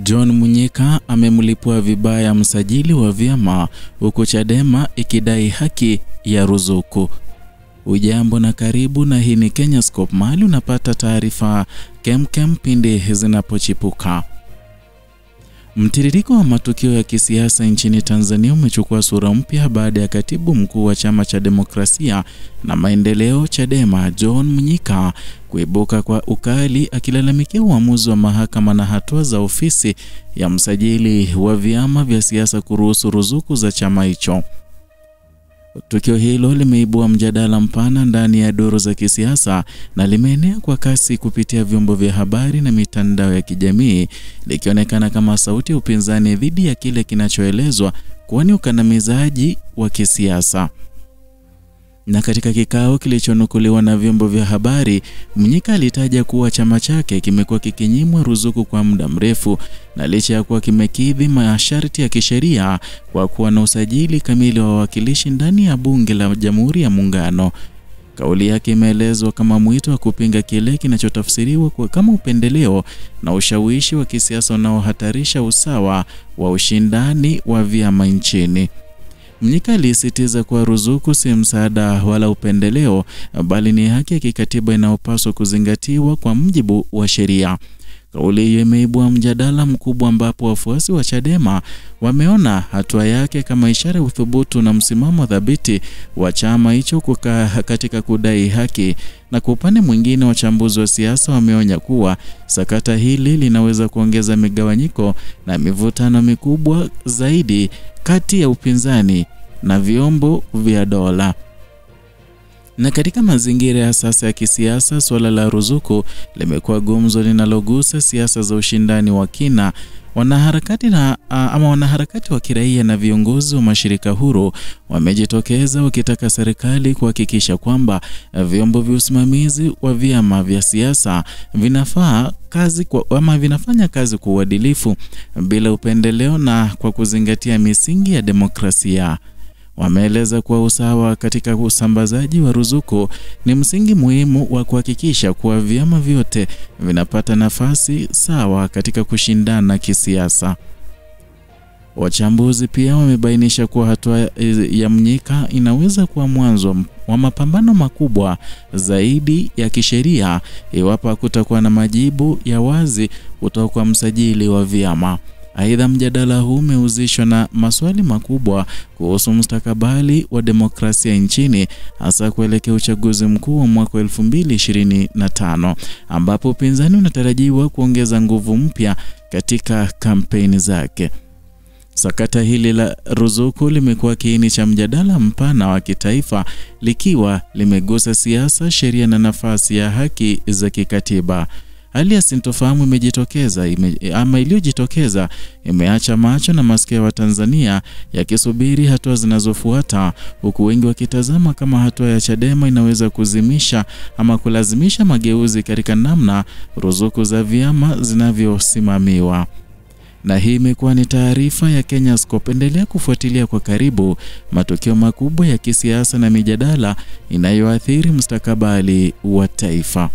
John Mnyika amemlipua vibaya msajili wa vyama huku Chadema ikidai haki ya ruzuku. Ujambo na karibu, na hii ni Kenyascope, mahali unapata taarifa kemkem pindi zinapochipuka. Mtiririko wa matukio ya kisiasa nchini Tanzania umechukua sura mpya baada ya katibu mkuu wa chama cha demokrasia na maendeleo Chadema John Mnyika kuibuka kwa ukali akilalamikia uamuzi wa mahakama na hatua za ofisi ya msajili wa vyama vya siasa kuruhusu ruzuku za chama hicho. Tukio hilo limeibua mjadala mpana ndani ya duru za kisiasa na limeenea kwa kasi kupitia vyombo vya habari na mitandao ya kijamii, likionekana kama sauti ya upinzani dhidi ya kile kinachoelezwa kuwa ni ukandamizaji wa kisiasa. Na katika kikao kilichonukuliwa na vyombo vya habari, Mnyika alitaja kuwa chama chake kimekuwa kikinyimwa ruzuku kwa muda mrefu, na licha ya kuwa kimekidhi masharti ya kisheria kwa kuwa na usajili kamili wa wawakilishi ndani ya bunge la Jamhuri ya Muungano. Kauli yake imeelezwa kama mwito wa kupinga kile kinachotafsiriwa kama upendeleo na ushawishi wa kisiasa unaohatarisha usawa wa ushindani wa vyama nchini. Mnyika alisisitiza kuwa ruzuku si msaada wala upendeleo, bali ni haki ya kikatiba inayopaswa kuzingatiwa kwa mujibu wa sheria. Kauli hiyo imeibua mjadala mkubwa ambapo wafuasi wa Chadema wameona hatua yake kama ishara ya uthubutu na msimamo thabiti wa chama hicho katika kudai haki. Na kwa upande mwingine, wachambuzi wa siasa wameonya kuwa sakata hili linaweza kuongeza migawanyiko na mivutano mikubwa zaidi kati ya upinzani na vyombo vya dola. Na katika mazingira ya sasa ya kisiasa, suala la ruzuku limekuwa gumzo linalogusa siasa za ushindani wa kina. Wanaharakati wa kiraia na viongozi wa mashirika huru wamejitokeza wakitaka serikali kuhakikisha kwamba vyombo vya usimamizi wa vyama vya siasa vinafanya kazi kwa uadilifu, bila upendeleo na kwa kuzingatia misingi ya demokrasia. Wameeleza kuwa usawa katika usambazaji wa ruzuku ni msingi muhimu wa kuhakikisha kuwa vyama vyote vinapata nafasi sawa katika kushindana kisiasa. Wachambuzi pia wamebainisha kuwa hatua ya Mnyika inaweza kuwa mwanzo wa mapambano makubwa zaidi ya kisheria iwapo hakutakuwa na majibu ya wazi kutoka kwa msajili wa vyama. Aidha, mjadala huu umehusishwa na maswali makubwa kuhusu mustakabali wa demokrasia nchini, hasa kuelekea uchaguzi mkuu wa mwaka 2025 ambapo upinzani unatarajiwa kuongeza nguvu mpya katika kampeni zake. Sakata hili la ruzuku limekuwa kiini cha mjadala mpana wa kitaifa, likiwa limegusa siasa, sheria na nafasi ya haki za kikatiba. Hali ya sintofahamu iliyojitokeza imeacha macho na masikio wa Tanzania yakisubiri hatua zinazofuata, huku wengi wakitazama kama hatua ya Chadema inaweza kuzimisha ama kulazimisha mageuzi katika namna ruzuku za vyama zinavyosimamiwa. Na hii imekuwa ni taarifa ya Kenyascope. Endelea kufuatilia kwa karibu matukio makubwa ya kisiasa na mijadala inayoathiri mustakabali wa taifa.